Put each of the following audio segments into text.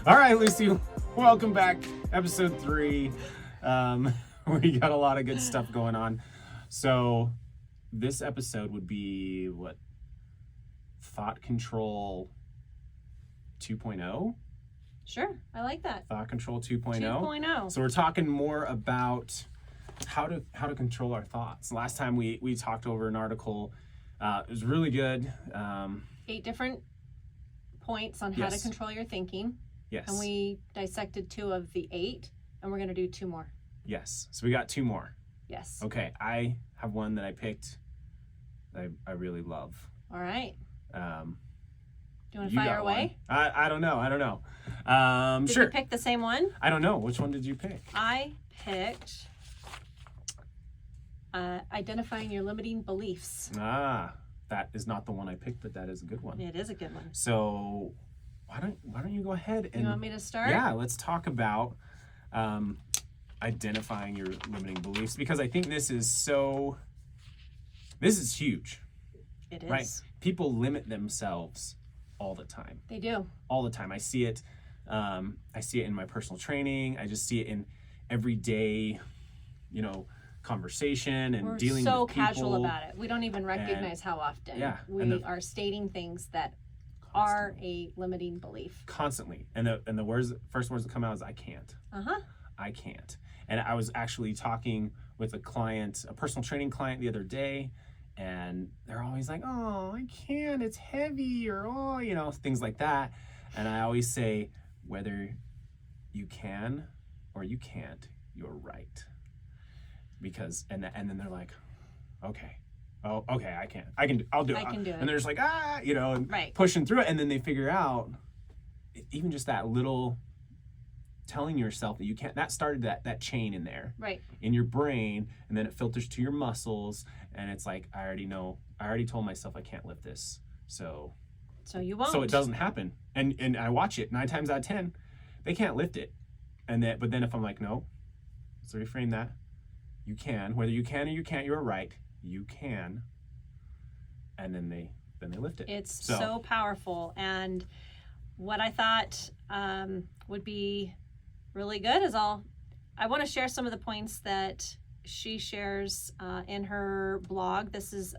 All right, Lucy, welcome back. Episode 3. We got a lot of good stuff going on. So this episode would be what? Thought Control 2.0? Sure, I like that. Thought Control 2.0. 2.0. So we're talking more about how to control our thoughts. Last time we talked over an article. It was really good. 8 different points on how to Yes. control your thinking. Yes. And we dissected 2 of the 8, and we're going to do 2 more. Yes. So we got 2 more. Yes. Okay. I have one that I picked that I really love. All right. Do you want to You fire got away? one. I don't know. Did Sure. you pick the same one? I don't know. Which one did you pick? I picked identifying your limiting beliefs. That is not the one I picked, but that is a good one. It is a good one. So why don't you go ahead and You want me to start? Yeah, let's talk about identifying your limiting beliefs, because I think this is huge, It is. right? People limit themselves all the time. They do. All the time. I see it in my personal training. I just see it in everyday, conversation and We're dealing so with people. casual about it. We don't even recognize how often we are stating things that are a limiting belief. Constantly. And the first words that come out is I can't. I can't. And I was actually talking with a personal training client the other day, and they're always like, oh, I can't, it's heavy, or things like that. And I always say, whether you can or you can't, you're right. Because and then they're like, okay. Oh, okay, I'll do it. I can do it. And they're just like, and Right. pushing through it. And then they figure out, even just that little telling yourself that you can't, that started that chain in there. Right. In your brain, and then it filters to your muscles, and it's like, I already told myself I can't lift this. So you won't. So it doesn't happen. And I watch it 9 times out of 10, they can't lift it. But then if I'm like, no, let's reframe that. You can, whether you can or you can't, you're right. You can. And then they lift it. It's so powerful. And what I thought would be really good is I want to share some of the points that she shares in her blog. This is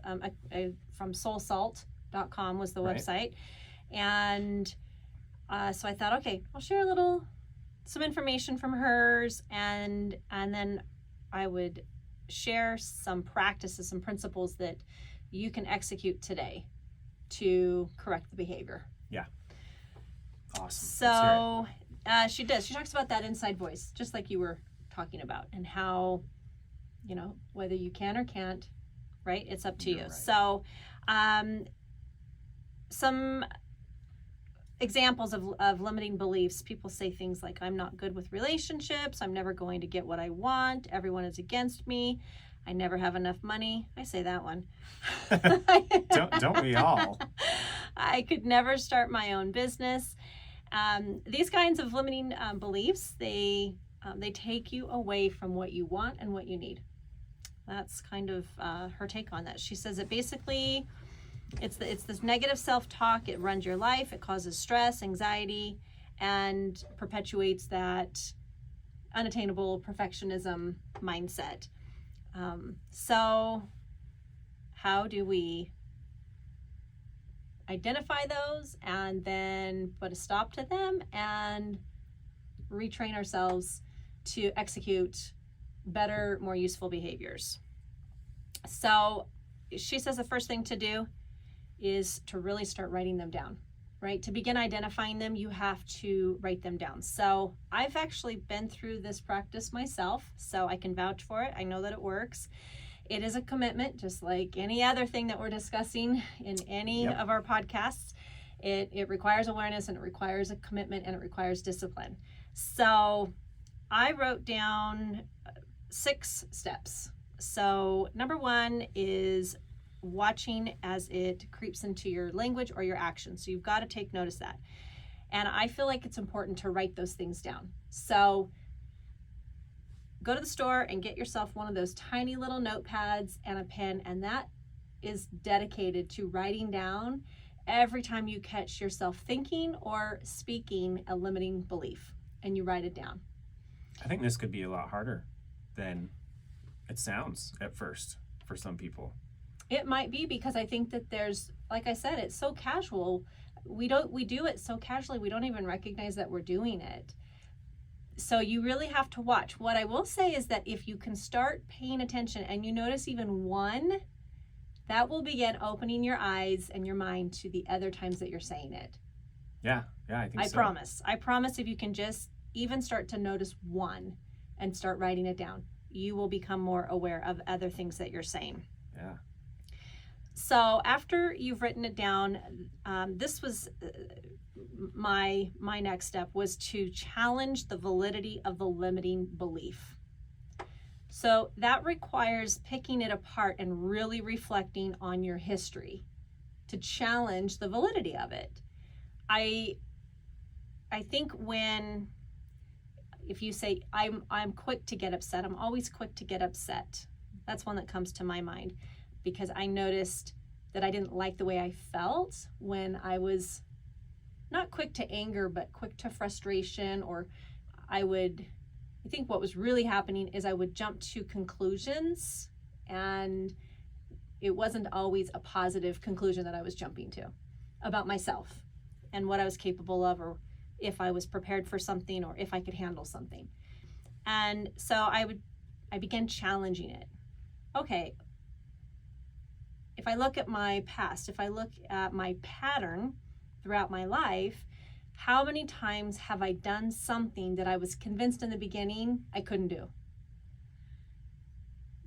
from soulsalt.com was the website. And so I thought, okay, I'll share some information from hers, and then I would share some practices, some principles that you can execute today to correct the behavior. Yeah. Awesome. So she talks about that inside voice, just like you were talking about, and how, whether you can or can't, right? It's up to you. Right. So some examples of limiting beliefs. People say things like, I'm not good with relationships. I'm never going to get what I want. Everyone is against me. I never have enough money. I say that one. Don't we all? I could never start my own business. These kinds of limiting beliefs, they take you away from what you want and what you need. That's kind of her take on that. She says that basically it's this negative self-talk. It runs your life. It causes stress, anxiety, and perpetuates that unattainable perfectionism mindset. So how do we identify those and then put a stop to them and retrain ourselves to execute better, more useful behaviors? So she says the first thing to do is to really start writing them down, right? To begin identifying them, you have to write them down. So I've actually been through this practice myself, so I can vouch for it. I know that it works. It is a commitment, just like any other thing that we're discussing in any of our podcasts. It requires awareness, and it requires a commitment, and it requires discipline. So I wrote down 6 steps. So number 1 is watching as it creeps into your language or your actions. So you've got to take notice of that. And I feel like it's important to write those things down. So go to the store and get yourself one of those tiny little notepads and a pen, and that is dedicated to writing down every time you catch yourself thinking or speaking a limiting belief, and you write it down. I think this could be a lot harder than it sounds at first for some people. It might be, because I think that there's, like I said, it's so casual. We do it so casually, we don't even recognize that we're doing it. So you really have to watch. What I will say is that if you can start paying attention and you notice even one, that will begin opening your eyes and your mind to the other times that you're saying it. Yeah, I think so. I promise if you can just even start to notice one and start writing it down, you will become more aware of other things that you're saying. Yeah. So after you've written it down, this was my next step was to challenge the validity of the limiting belief. So that requires picking it apart and really reflecting on your history to challenge the validity of it. I think if you say I'm quick to get upset, I'm always quick to get upset. That's one that comes to my mind, because I noticed that I didn't like the way I felt when I was not quick to anger, but quick to frustration, or I think what was really happening is I would jump to conclusions, and it wasn't always a positive conclusion that I was jumping to about myself and what I was capable of, or if I was prepared for something, or if I could handle something. And so I began challenging it. Okay, if I look at my past, if I look at my pattern throughout my life, how many times have I done something that I was convinced in the beginning I couldn't do?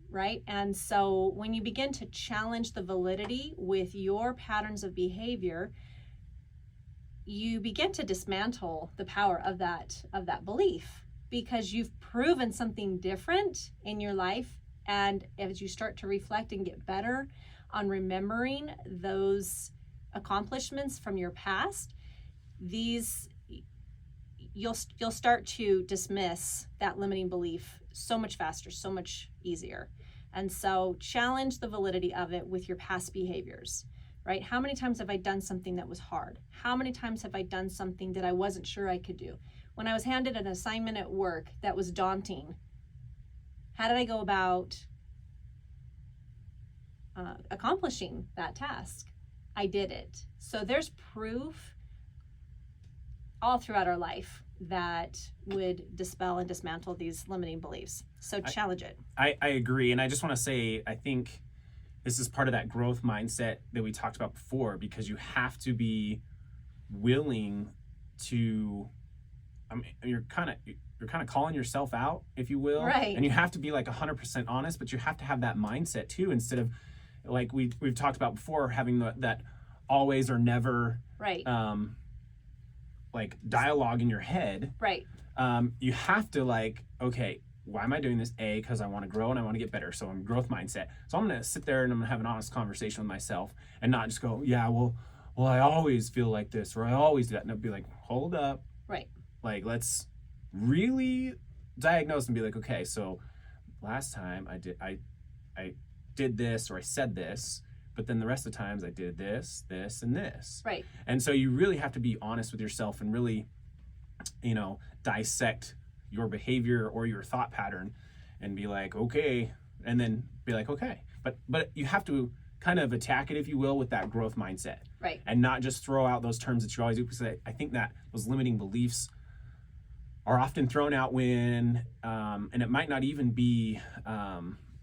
Right? And so when you begin to challenge the validity with your patterns of behavior, you begin to dismantle the power of that belief, because you've proven something different in your life. And as you start to reflect and get better on remembering those accomplishments from your past, you'll start to dismiss that limiting belief so much faster, so much easier. And so challenge the validity of it with your past behaviors, right? How many times have I done something that was hard? How many times have I done something that I wasn't sure I could do? When I was handed an assignment at work that was daunting, how did I go about accomplishing that task? I did it. So there's proof all throughout our life that would dispel and dismantle these limiting beliefs. So challenge it. I agree. And I just want to say, I think this is part of that growth mindset that we talked about before, because you have to be willing to, you're kind of calling yourself out, if you will. Right. And you have to be like 100% honest, but you have to have that mindset too, instead of, like we've talked about before, having that always or never, right, like dialogue in your head. Right. You have to, like, okay, why am I doing this? A, because I want to grow and I want to get better. So I'm growth mindset. So I'm going to sit there and I'm going to have an honest conversation with myself, and not just go, yeah, well, I always feel like this, or I always do that. And I'll be like, hold up. Right. Like, let's really diagnose and be like, okay, so last time I did this, or I said this, but then the rest of the times I did this, and this. Right. And so you really have to be honest with yourself and really, dissect your behavior or your thought pattern and be like, okay, and then be like, okay. But you have to kind of attack it, if you will, with that growth mindset. Right. And not just throw out those terms that you always do, because I think that those limiting beliefs are often thrown out when, and it might not even be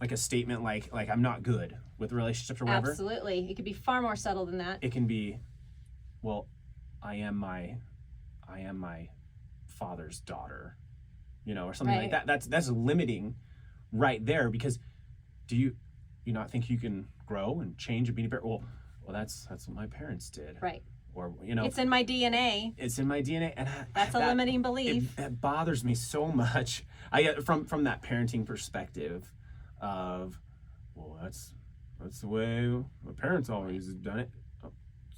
like a statement like I'm not good with relationships or whatever. Absolutely. It could be far more subtle than that. It can be, well, I am my father's daughter, or something right. like that. That's limiting right there, because do you not think you can grow and change and be better? Well, that's what my parents did. Right. Or, it's in my DNA. It's in my DNA. And that's a limiting belief. It bothers me so much. I get from that parenting perspective of, well, that's the way my parents always have done it.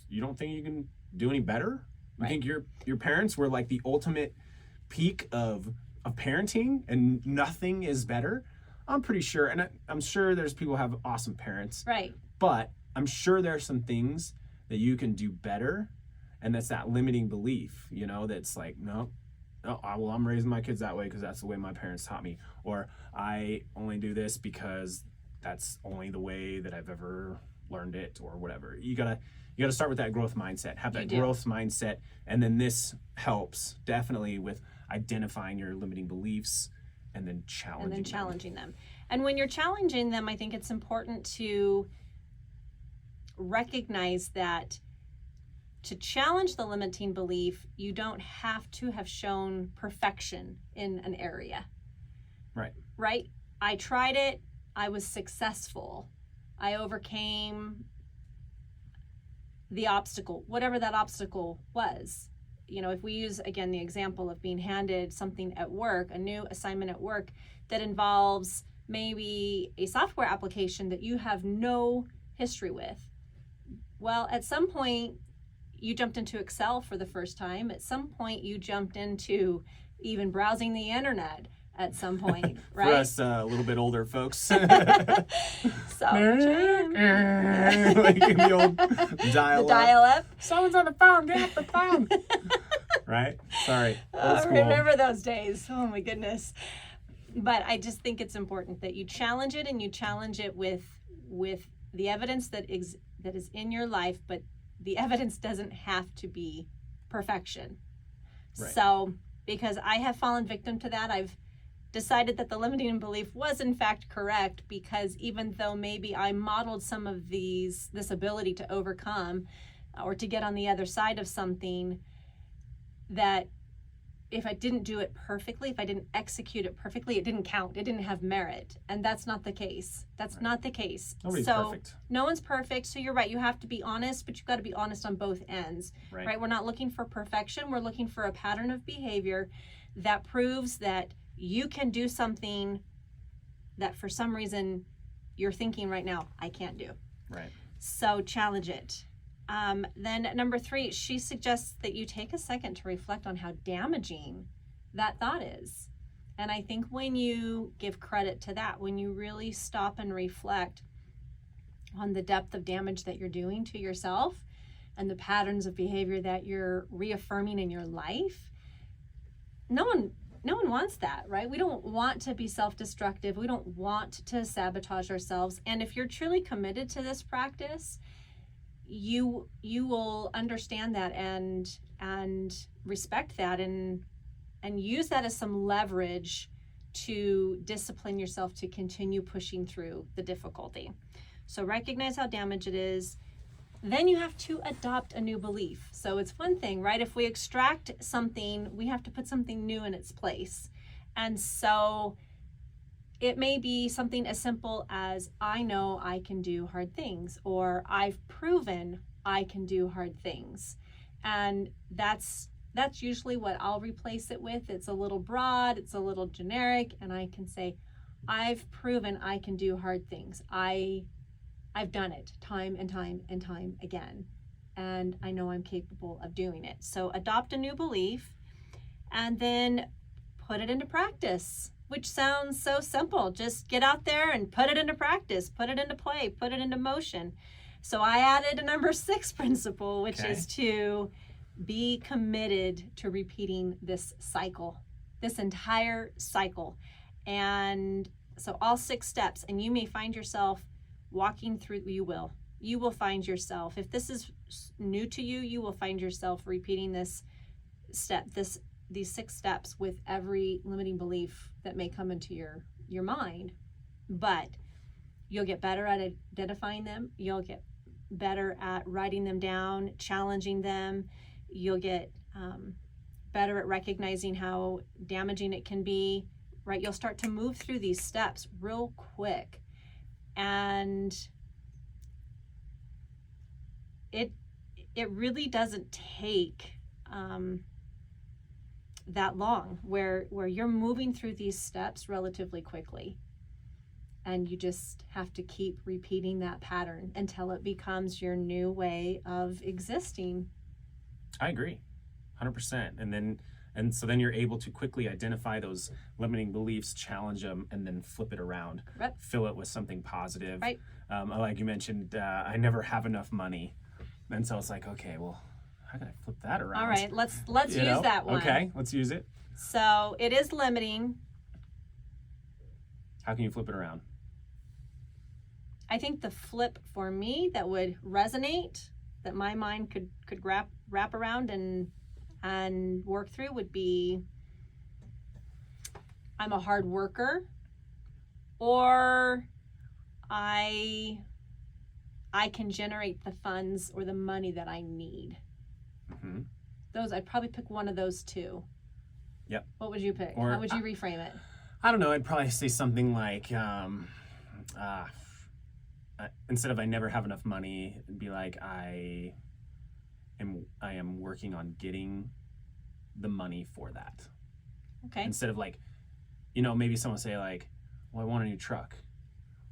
You don't think you can do any better? You right. think your parents were like the ultimate peak of parenting and nothing is better? I'm pretty sure, and I'm sure there's people who have awesome parents. Right. But I'm sure there are some things that you can do better. And that's that limiting belief, you know, that's like, no, well, I'm raising my kids that way because that's the way my parents taught me. Or I only do this because that's only the way that I've ever learned it, or whatever. You gotta start with that growth mindset. Have that growth mindset, and then this helps definitely with identifying your limiting beliefs and then challenging them. And when you're challenging them, I think it's important to recognize that to challenge the limiting belief, you don't have to have shown perfection in an area. Right? I tried it. I was successful. I overcame the obstacle, whatever that obstacle was. You know, if we use, again, the example of being handed something at work, a new assignment at work that involves maybe a software application that you have no history with. Well, at some point, you jumped into Excel for the first time. At some point, you jumped into even browsing the internet at some point, right? For us a little bit older folks. So, like in the old dial-up. Someone's on the phone, get off the phone. Right? Sorry. I remember those days. Oh my goodness. But I just think it's important that you challenge it, and you challenge it with the evidence that is in your life, but the evidence doesn't have to be perfection. Right. So, because I have fallen victim to that, I've decided that the limiting belief was in fact correct, because even though maybe I modeled some of this ability to overcome or to get on the other side of something, that if I didn't do it perfectly, if I didn't execute it perfectly, it didn't count. It didn't have merit. And that's not the case. That's not the case. Nobody's perfect. No one's perfect. So you're right. You have to be honest, but you've got to be honest on both ends. Right? We're not looking for perfection. We're looking for a pattern of behavior that proves that you can do something that for some reason you're thinking right now, I can't do. Right. So challenge it. Then number 3, she suggests that you take a second to reflect on how damaging that thought is. And I think when you give credit to that, when you really stop and reflect on the depth of damage that you're doing to yourself and the patterns of behavior that you're reaffirming in your life, no one wants that, right? We don't want to be self-destructive. We don't want to sabotage ourselves. And if you're truly committed to this practice, you will understand that and respect that and use that as some leverage to discipline yourself to continue pushing through the difficulty. So recognize how damaged it is. Then you have to adopt a new belief. So it's one thing, right? If we extract something, we have to put something new in its place. And so it may be something as simple as, I know I can do hard things, or I've proven I can do hard things. And that's usually what I'll replace it with. It's a little broad, it's a little generic, and I can say, I've proven I can do hard things. I've done it time and time and time again, and I know I'm capable of doing it. So adopt a new belief and then put it into practice, which sounds so simple. Just get out there and put it into practice, put it into play, put it into motion. So I added a number 6 principle, which is to be committed to repeating this cycle, this entire cycle. And so all 6 steps, and you may find yourself walking through, you will find yourself, if this is new to you, you will find yourself repeating this step, these 6 steps with every limiting belief that may come into your mind. But you'll get better at identifying them. You'll get better at writing them down, challenging them. You'll get better at recognizing how damaging it can be, right? You'll start to move through these steps real quick. And it really doesn't take that long, where you're moving through these steps relatively quickly, and you just have to keep repeating that pattern until it becomes your new way of existing. I agree 100%. And so then you're able to quickly identify those limiting beliefs, challenge them, and then flip it around. Right. Fill it with something positive. Right. Like you mentioned, I never have enough money. And so it's like, okay, well, how can I flip that around? All right, let's You use know? that one. Okay, let's use it. So it is limiting. How can you flip it around? I think the flip for me that would resonate, that my mind could wrap around and work through would be, I'm a hard worker, or I can generate the funds or the money that I need. Mm-hmm. Those, I'd probably pick one of those two. Yep. What would you pick? Or, how would you reframe it? I don't know. I'd probably say something like, instead of I never have enough money, it'd be like I am working on getting the money for that. Okay. Instead of like, you know, maybe someone say like, well, I want a new truck.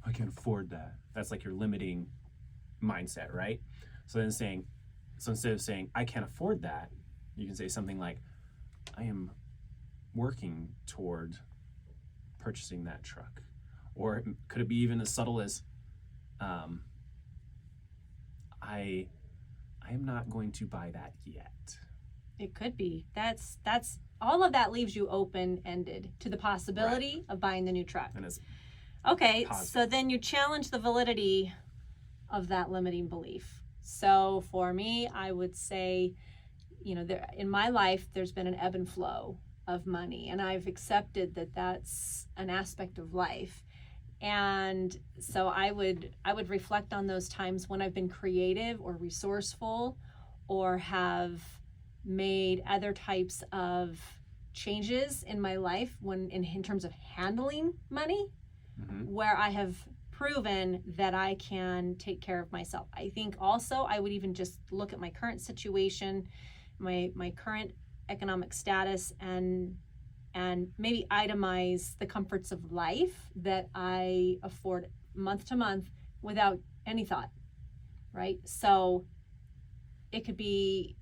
I can't afford that. That's like your limiting mindset, right? So instead of saying I can't afford that, you can say something like, I am working toward purchasing that truck. Or could it be even as subtle as, I am not going to buy that yet. It could be. That's all of that leaves you open-ended to the possibility of buying the new truck. And it's Okay, positive. so then you challenge the validity of that limiting belief. So for me, I would say, you know, in my life, there's been an ebb and flow of money, and I've accepted that that's an aspect of life. And so I would reflect on those times when I've been creative or resourceful or have made other types of changes in my life when in terms of handling money, where I have proven that I can take care of myself. I think also I would even just look at my current situation, my current economic status, and maybe itemize the comforts of life that I afford month to month without any thought, right? So it could be,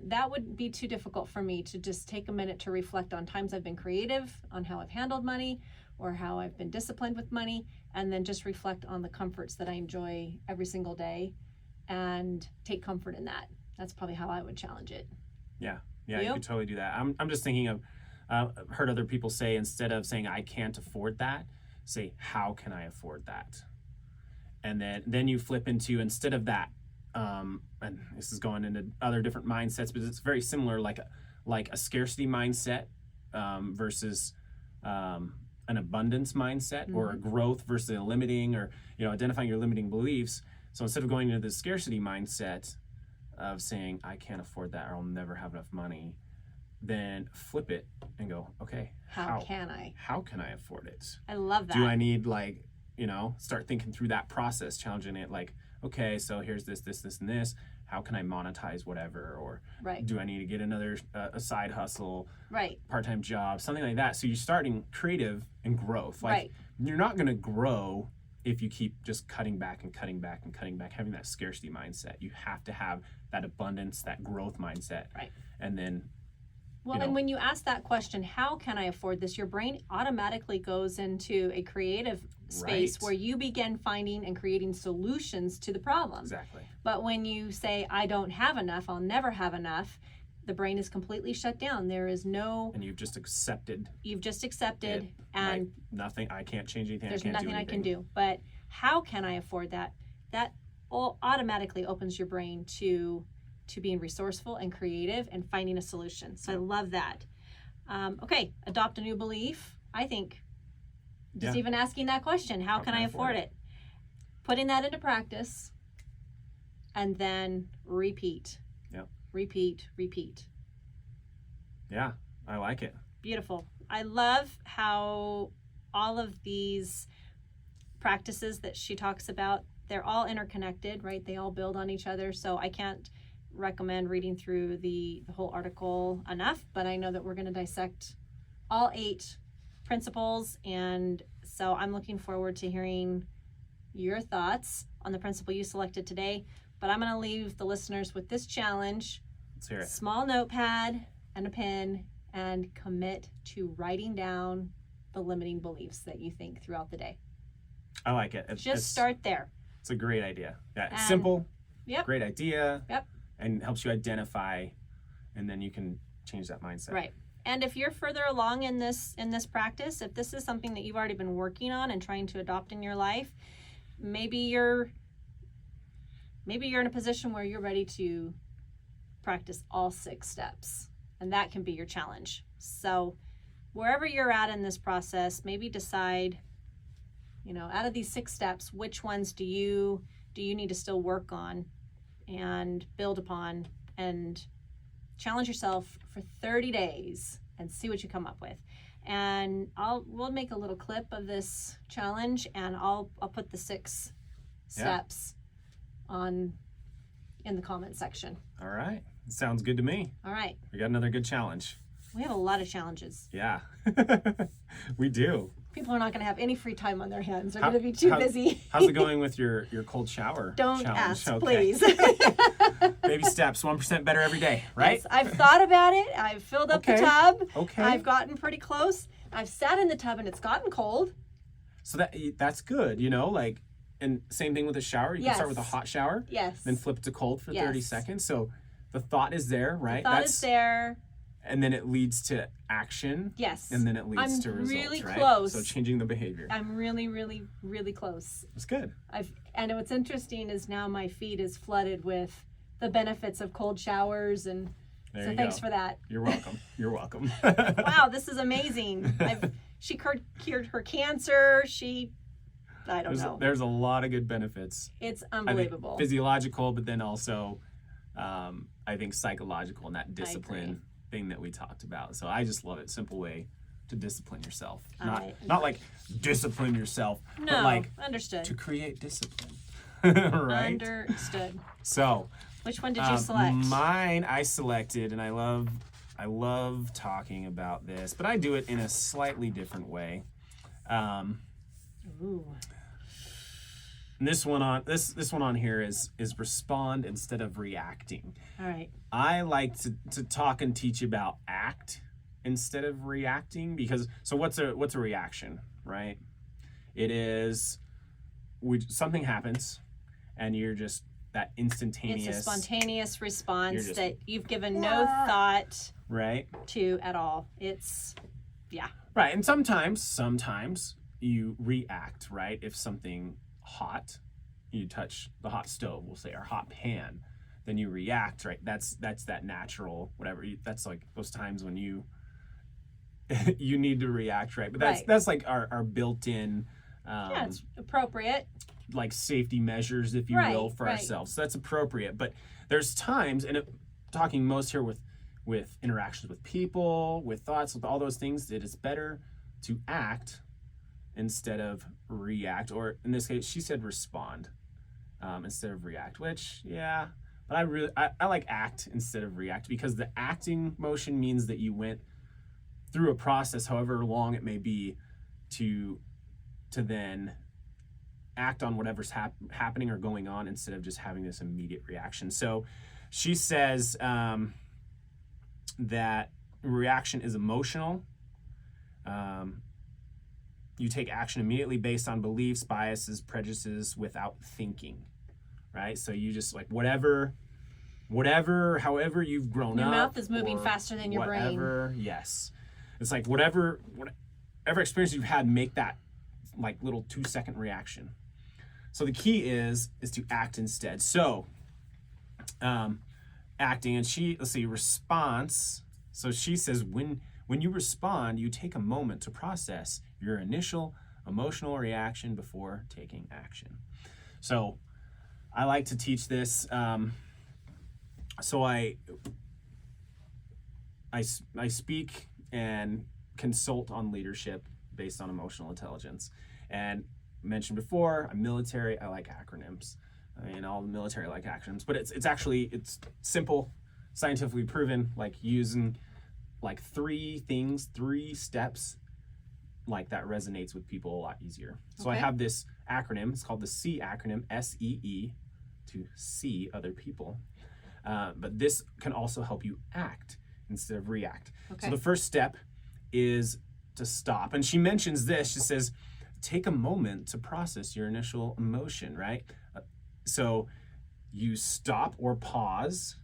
that would be too difficult for me to just take a minute to reflect on times I've been creative, on how I've handled money, or how I've been disciplined with money, and then just reflect on the comforts that I enjoy every single day and take comfort in that. That's probably how I would challenge it. Yeah, you could totally do that. I'm just thinking of, I've heard other people say, instead of saying I can't afford that, say how can I afford that? And then you flip into, instead of that, and this is going into other different mindsets, but it's very similar, like a scarcity mindset versus an abundance mindset, or a growth versus a limiting, or identifying your limiting beliefs. So instead of going into the scarcity mindset of saying I can't afford that, or I'll never have enough money, then flip it and go, okay, how can I afford it? I love that. Do I need, start thinking through that process, challenging it, like, okay, so here's this, and this. How can I monetize whatever? Or do I need to get another a side hustle, part-time job, something like that? So you're starting creative and growth. You're not going to grow if you keep just cutting back, having that scarcity mindset. You have to have that abundance, that growth mindset. And then, and when you ask that question, how can I afford this? Your brain automatically goes into a creative space where you begin finding and creating solutions to the problem. Exactly. But when you say, I don't have enough, I'll never have enough, the brain is completely shut down. There is no... And you've just accepted. It, and nothing, I can't change anything. There's I can't nothing I can do. But how can I afford that? That all automatically opens your brain to being resourceful and creative and finding a solution. So I love that. Okay, adopt a new belief. I think just even asking that question, how can I afford it? Putting that into practice, and then repeat. Repeat. Yeah, I like it. Beautiful. I love how all of these practices that she talks about, they're all interconnected, right? They all build on each other. So I can't recommend reading through the whole article enough, but I know that we're going to dissect all 8 principles, and so I'm looking forward to hearing your thoughts on the principle you selected today. But I'm going to leave the listeners with this challenge. Let's hear it. Small notepad and a pen, and commit to writing down the limiting beliefs that you think throughout the day. I like it. Just start there. It's a great idea. Yeah, it's simple, Yep. great idea. Yep. And helps you identify, and then you can change that mindset. Right. And if you're further along in this practice, if this is something that you've already been working on and trying to adopt in your life, maybe you're in a position where you're ready to practice all 6 steps, and that can be your challenge. So wherever you're at in this process, maybe decide, out of these 6 steps, which ones do you need to still work on and build upon, and challenge yourself for 30 days and see what you come up with. And we'll make a little clip of this challenge, and I'll put the 6 steps in the comment section. All right. Sounds good to me. All right. We got another good challenge. We have a lot of challenges. Yeah. We do. People are not going to have any free time on their hands. They're going to be too busy. How's it going with your cold shower Don't challenge? ask, please. Baby steps, 1% better every day, right? Yes, I've thought about it. I've filled up the tub. Okay. I've gotten pretty close. I've sat in the tub and it's gotten cold. So that's good, and same thing with a shower. You can start with a hot shower. Yes. Then flip to cold for 30 seconds. So the thought is there, right? The thought is there. And then it leads to action. Yes. And then it leads to results, really right? close. So changing the behavior. I'm really, really, really close. That's good. And what's interesting is now my feed is flooded with the benefits of cold showers, and so thanks for that. You're welcome. You're welcome. Wow, this is amazing. She cured her cancer. I don't know. There's a lot of good benefits. It's unbelievable. I think physiological, but then also, I think psychological, and that discipline thing that we talked about. So I just love it. Simple way to discipline yourself. Not like discipline yourself, but like understood. to create discipline. Right? Understood. So which one did you select? Mine I selected, and I love talking about this, but I do it in a slightly different way. Ooh. And this one on here is respond instead of reacting. All right. I like to talk and teach about act instead of reacting, because what's a reaction, right? It is something happens and you're just that instantaneous. It's a spontaneous response that you've given no thought to at all. It's right. And sometimes you react, right? If something hot, you touch the hot stove, we'll say, or hot pan, then you react, right? That's that natural whatever. That's like those times when you need to react, right? But that's like our built-in it's appropriate, like safety measures, if you will, for ourselves. So that's appropriate. But there's times, and talking most here with interactions with people, with thoughts, with all those things, that it's better to act instead of react, or in this case she said respond instead of react, which but I like act instead of react, because the acting motion means that you went through a process, however long it may be, to then act on whatever's happening or going on, instead of just having this immediate reaction. So she says that reaction is emotional. You take action immediately based on beliefs, biases, prejudices, without thinking, right? So you just like whatever, however you've grown up. Your mouth is moving faster than your brain. Yes. It's like whatever experience you've had, make that like little 2-second reaction. So the key is to act instead. So acting, and let's see, response. So she says when you respond, you take a moment to process your initial emotional reaction before taking action. So I like to teach this. So I speak and consult on leadership based on emotional intelligence. And mentioned before, I'm military. I like acronyms. All the military like acronyms, but it's simple, scientifically proven, like using like 3 steps, like that resonates with people a lot easier. So I have this acronym. It's called the SEE acronym, SEE, to see other people. But this can also help you act instead of react. So the first step is to stop. And she mentions this. She says, take a moment to process your initial emotion, right? So you stop or pause,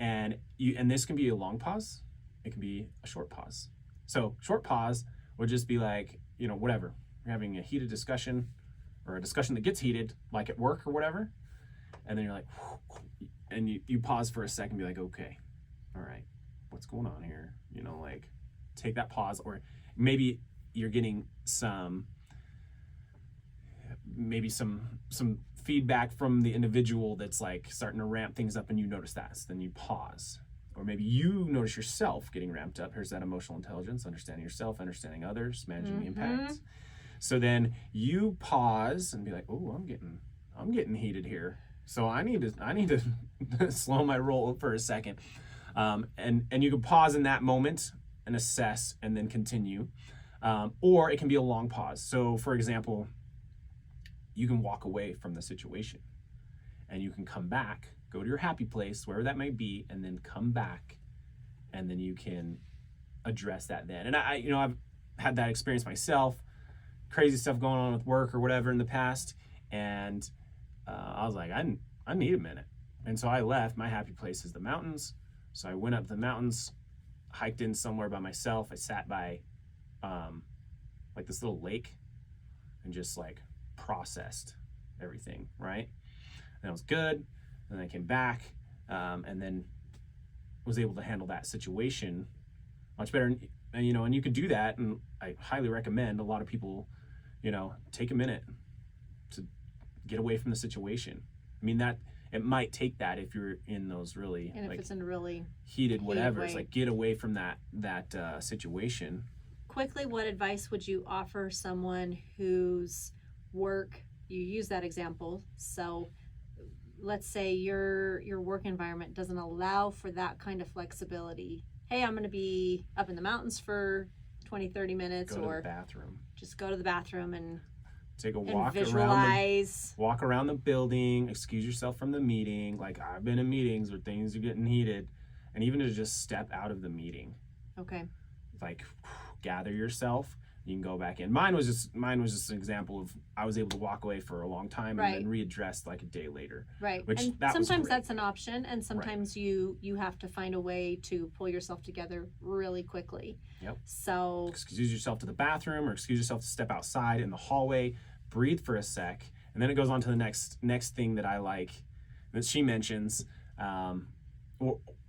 and this can be a long pause, it can be a short pause. So short pause would just be like, whatever, you're having a heated discussion or a discussion that gets heated, like at work or whatever, and then you're like, and you pause for a second, be like, okay, all right, what's going on here? Like take that pause. Or maybe you're getting some feedback from the individual that's like starting to ramp things up, and you notice that, so then you pause. Or maybe you notice yourself getting ramped up. Here's that emotional intelligence, understanding yourself, understanding others, managing the impacts. So then you pause and be like, oh, I'm getting heated here, so I need to slow my roll for a second. And you can pause in that moment and assess and then continue. Or it can be a long pause. So for example, you can walk away from the situation and you can come back, go to your happy place, wherever that may be, and then come back, and then you can address that then. And I've had that experience myself, crazy stuff going on with work or whatever in the past. And I was like, I need a minute. And so I left. My happy place is the mountains. So I went up the mountains, hiked in somewhere by myself. I sat by like this little lake and just like processed everything, right? And it was good. And then I came back and then was able to handle that situation much better. And you can do that. And I highly recommend a lot of people, take a minute to get away from the situation. I mean, that it might take that if you're in those really, and if like, it's in a really heated whatever, it's like get away from that situation. Quickly, what advice would you offer someone whose work, you use that example, so let's say your work environment doesn't allow for that kind of flexibility. Hey, I'm going to be up in the mountains for 20-30 minutes, Go to or the bathroom. Just go to the bathroom and take a walk visualize. Walk around the building, excuse yourself from the meeting. Like, I've been in meetings where things are getting heated, and even to just step out of the meeting. Okay. Like, gather yourself. You can go back in. Mine was just an example of I was able to walk away for a long time and then readdress like a day later. Right. Which and that sometimes was great. That's an option, and sometimes you have to find a way to pull yourself together really quickly. Yep. So excuse yourself to the bathroom, or excuse yourself to step outside in the hallway, breathe for a sec, and then it goes on to the next thing that I like that she mentions.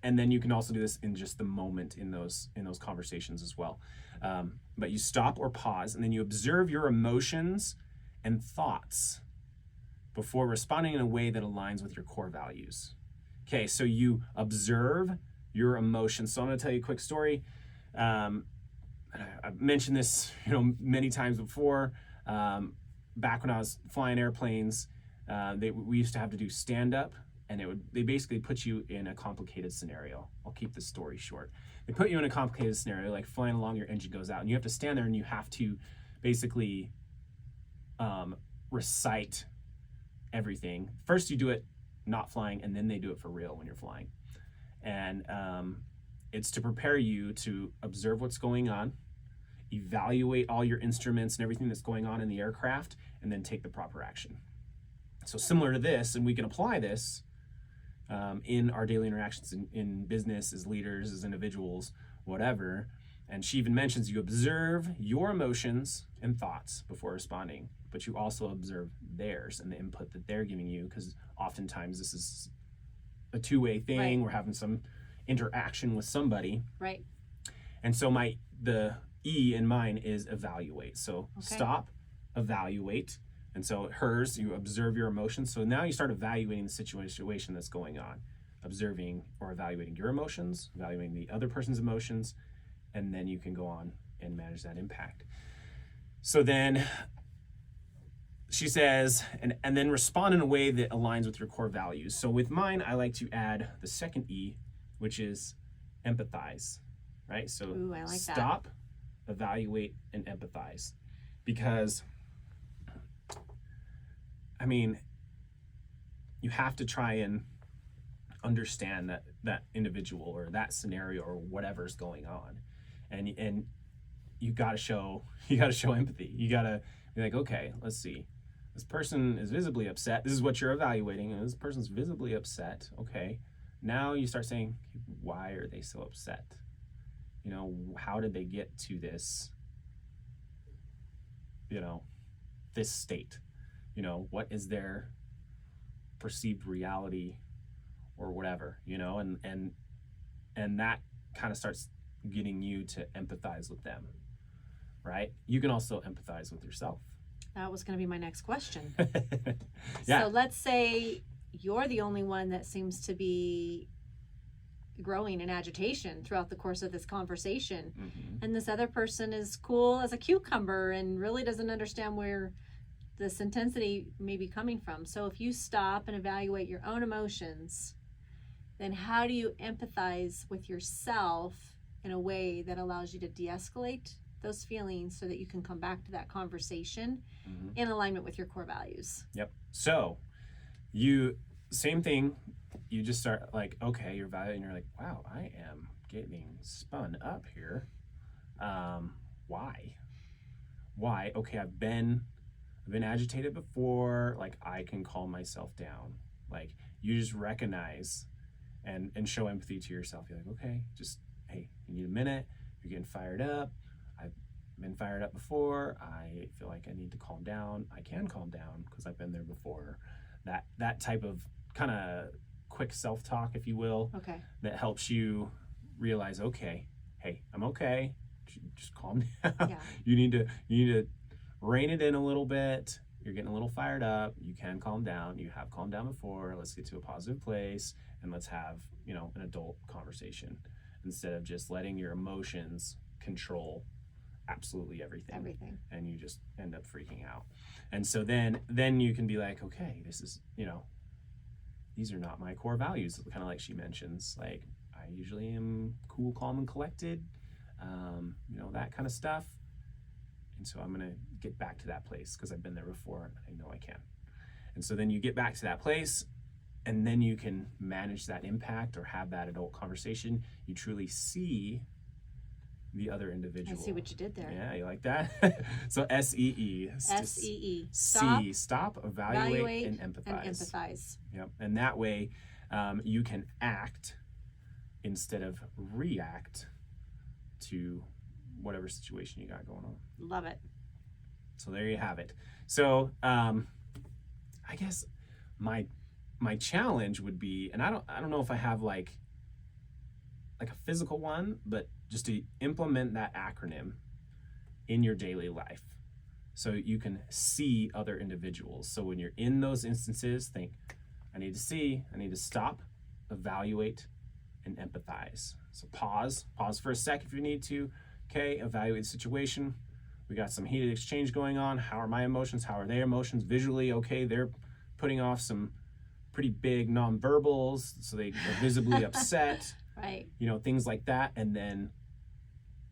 And then you can also do this in just the moment in those conversations as well. But you stop or pause, and then you observe your emotions and thoughts before responding in a way that aligns with your core values. Okay, so you observe your emotions. So I'm going to tell you a quick story. I've mentioned this, many times before. Back when I was flying airplanes, we used to have to do stand-up. And they basically put you in a complicated scenario. I'll keep this story short. They put you in a complicated scenario, like flying along, your engine goes out, and you have to stand there and you have to basically recite everything. First you do it not flying, and then they do it for real when you're flying. And it's to prepare you to observe what's going on, evaluate all your instruments and everything that's going on in the aircraft, and then take the proper action. So similar to this, and we can apply this in our daily interactions in business, as leaders, as individuals, whatever. And she even mentions you observe your emotions and thoughts before responding, but you also observe theirs and the input that they're giving you, because oftentimes this is a two-way thing. Right. We're having some interaction with somebody. Right. And so the E in mine is evaluate. So stop, evaluate. And so hers, you observe your emotions. So now you start evaluating the situation that's going on, observing or evaluating your emotions, evaluating the other person's emotions, and then you can go on and manage that impact. So then she says, and then respond in a way that aligns with your core values. So with mine, I like to add the second E, which is empathize, right? So ooh, I like stop, evaluate, and empathize. Because you have to try and understand that individual or that scenario or whatever's going on, and you got to show empathy. You got to be like, okay, let's see, this person is visibly upset. This is what you're evaluating, and this person's visibly upset. Okay, now you start saying, why are they so upset? You know, how did they get to this, you know, this state? You know, what is their perceived reality or whatever, you know, and that kind of starts getting you to empathize with them, right? You can also empathize with yourself. That was going to be my next question. Yeah. So let's say you're the only one that seems to be growing in agitation throughout the course of this conversation. Mm-hmm. And this other person is cool as a cucumber and really doesn't understand where this intensity may be coming from. So if you stop and evaluate your own emotions, then how do you empathize with yourself in a way that allows you to de-escalate those feelings so that you can come back to that conversation Mm-hmm. in alignment with your core values? Yep. So same thing, you just start like, okay, you're evaluating, you're like, wow, I am getting spun up here. Why? Okay, I've been agitated before. Like, I can calm myself down. Like, you just recognize and show empathy to yourself. You're like, okay, just, hey, you need a minute. You're getting fired up. I've been fired up before. I feel like I need to calm down. I can calm down because I've been there before. That type of kind of quick self-talk, if you will, Okay. that helps you realize, okay, hey, I'm okay. Just calm down. Yeah. You need to rein it in a little bit. You're getting a little fired up. You can calm down. You have calmed down before. Let's get to a positive place and let's have, you know, an adult conversation instead of just letting your emotions control absolutely everything. And you just end up freaking out. And so then you can be like, okay, this is, you know, these are not my core values, kind of like she mentions. Like, I usually am cool, calm, and collected, you know, that kind of stuff. And so I'm going to get back to that place because I've been there before and I know I can. And so then you get back to that place and then you can manage that impact or have that adult conversation. You truly see the other individual. I see what you did there. Yeah, you like that? So SEE. SEE. Stop, evaluate, and empathize. Yep. And that way you can act instead of react to whatever situation you got going on. Love it. So there you have it. So I guess my challenge would be, and I don't know if I have like a physical one, but just to implement that acronym in your daily life so you can see other individuals. So when you're in those instances, think, I need to see, I need to stop, evaluate, and empathize. So pause for a sec if you need to. Okay, evaluate the situation. We got some heated exchange going on. How are my emotions? How are their emotions? Visually, okay, they're putting off some pretty big nonverbals, so they are visibly upset. Right. You know, things like that. And then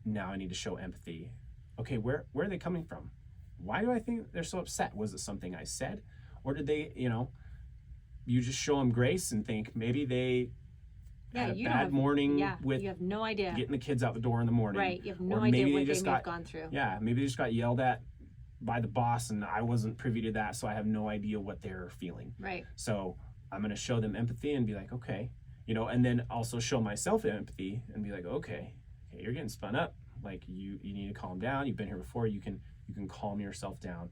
now I need to show empathy. Okay, where are they coming from? Why do I think they're so upset? Was it something I said? Or did they, you know, you just show them grace and think maybe they had a bad morning with you have no idea getting the kids out the door in the morning. Right, you have no idea what they may have gone through. Yeah, maybe they just got yelled at by the boss and I wasn't privy to that, so I have no idea what they're feeling. Right. So I'm going to show them empathy and be like, okay, you know, and then also show myself empathy and be like, okay, you're getting spun up. Like you need to calm down. You've been here before. You can calm yourself down,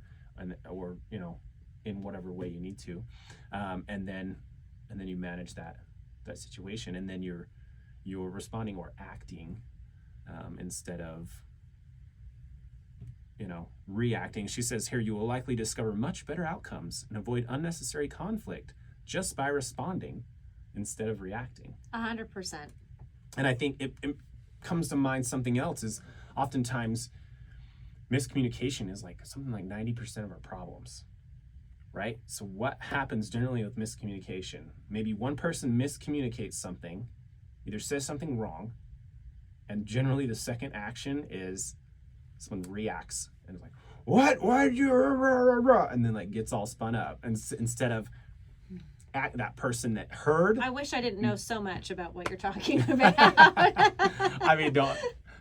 or you know, in whatever way you need to, and then you manage that situation, and then you're responding or acting instead of, you know, reacting. She says here, you will likely discover much better outcomes and avoid unnecessary conflict just by responding instead of reacting. 100%. And I think it comes to mind something else is oftentimes miscommunication is like something like 90% of our problems, right? So what happens generally with miscommunication? Maybe one person miscommunicates something, either says something wrong, and generally the second action is someone reacts and is like, what? Why did you? And then like gets all spun up, and instead of that person that heard. I wish I didn't know so much about what you're talking about. I mean,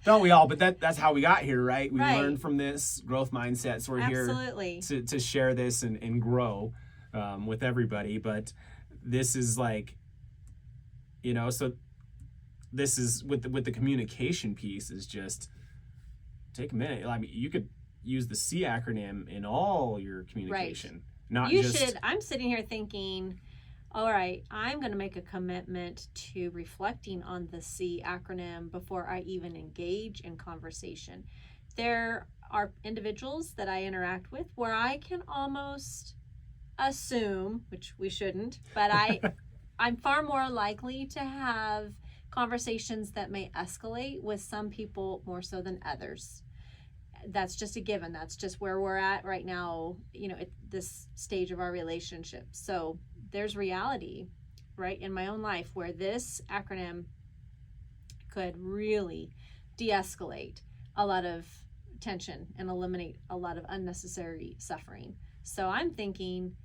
Don't we all? But that's how we got here, right? We Right. learned from this growth mindset. So we're Absolutely. here to share this and grow with everybody. But this is like, so this is with the communication piece is just take a minute. I mean, you could use the C acronym in all your communication. Not You just should. I'm sitting here thinking, all right, I'm going to make a commitment to reflecting on the C acronym before I even engage in conversation. There are individuals that I interact with where I can almost assume, which we shouldn't, but I'm far more likely to have conversations that may escalate with some people more so than others. That's just a given. That's just where we're at right now, at this stage of our relationship. So there's reality, right, in my own life where this acronym could really de-escalate a lot of tension and eliminate a lot of unnecessary suffering. So I'm thinking,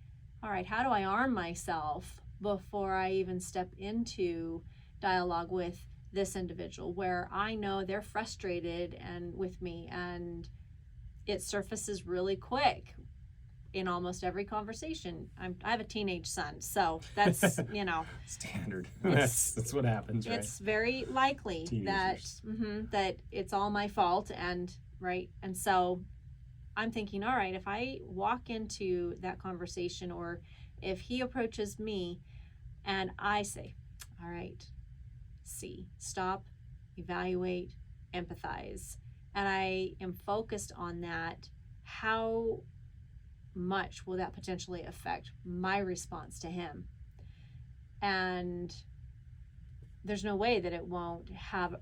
all right, how do I arm myself before I even step into dialogue with this individual where I know they're frustrated and with me, and it surfaces really quick in almost every conversation. I have a teenage son, so that's standard. That's what happens, right? It's very likely that Teenagers. that it's all my fault, and so I'm thinking, all right, if I walk into that conversation, or if he approaches me and I say, all right, C, stop, evaluate, empathize, and I am focused on that, how much will that potentially affect my response to him? And there's no way that it won't have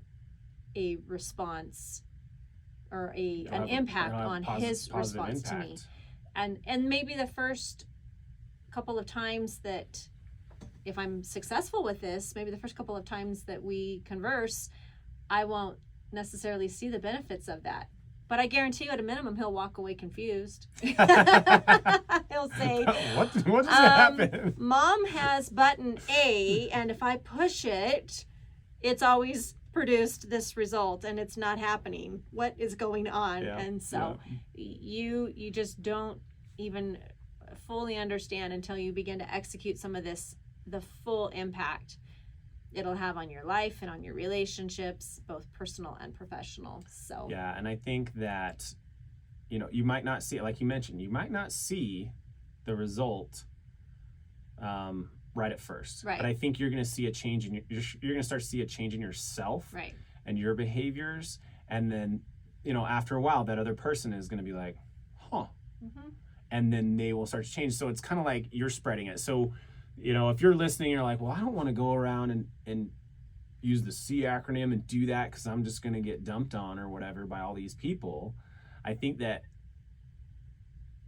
a response or an impact on his response to me. And maybe the first couple of times that, if I'm successful with this, maybe the first couple of times that we converse, I won't necessarily see the benefits of that. But I guarantee you, at a minimum, he'll walk away confused. He'll say, what just happened? Mom has button A, and if I push it, it's always produced this result, and it's not happening. What is going on? Yeah. And so you just don't even fully understand until you begin to execute some of this, the full impact it'll have on your life and on your relationships, both personal and professional. So yeah, and I think that you might not see it, like you mentioned, you might not see the result right at first, right. But I think you're going to see a change in you're going to start to see a change in yourself, right, and your behaviors, and then after a while that other person is going to be like, mm-hmm. And then they will start to change. So it's kind of like you're spreading it. So if you're listening, you're like, well, I don't want to go around and use the C acronym and do that because I'm just going to get dumped on or whatever by all these people. I think that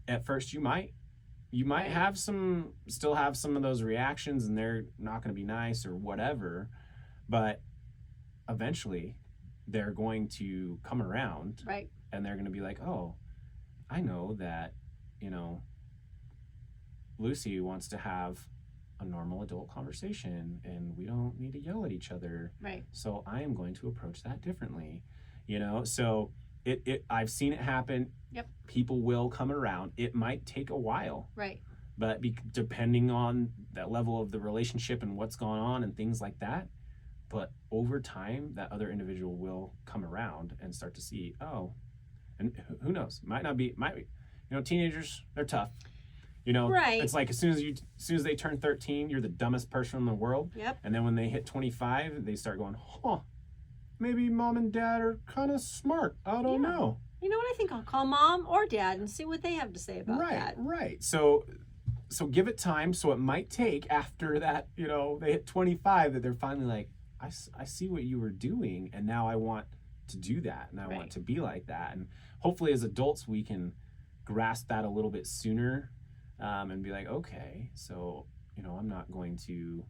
at first you might right. still have some of those reactions, and they're not going to be nice or whatever, but eventually they're going to come around, right, and they're going to be like, oh, I know that Lucy wants to have a normal adult conversation and we don't need to yell at each other, right, so I am going to approach that differently. So I've seen it happen. Yep. People will come around. It might take a while, right, but depending on that level of the relationship and what's going on and things like that, but over time that other individual will come around and start to see, oh, and who knows, might teenagers, they're tough. right. It's like as soon as they turn 13, you're the dumbest person in the world. Yep. And then when they hit 25, they start going, maybe mom and dad are kind of smart. I don't know. You know what? I think I'll call mom or dad and see what they have to say about that. Right. So give it time. So it might take after that, they hit 25 that they're finally like, I see what you were doing, and now I want to do that, and I want to be like that. And hopefully as adults we can grasp that a little bit sooner, and be like, okay, so I'm not going to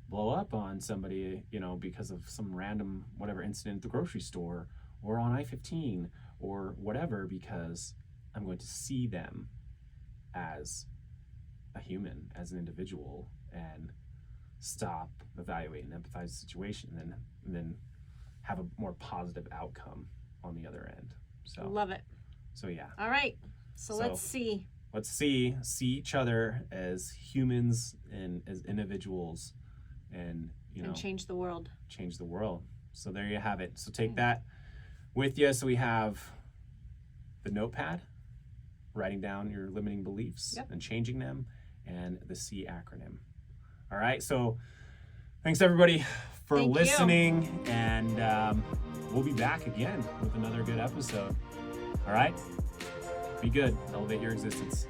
blow up on somebody because of some random whatever incident at the grocery store or on I-15 or whatever, because I'm going to see them as a human, as an individual, and stop, evaluate, and empathize the situation, and then have a more positive outcome on the other end. So Love it. So yeah. All right. So let's see. Let's see each other as humans and as individuals, and And change the world. Change the world. So there you have it. So take that with you. So we have the notepad, writing down your limiting beliefs and changing them, and the C acronym. All right. So thanks everybody for listening, and we'll be back again with another good episode. All right. Be good. Elevate your existence.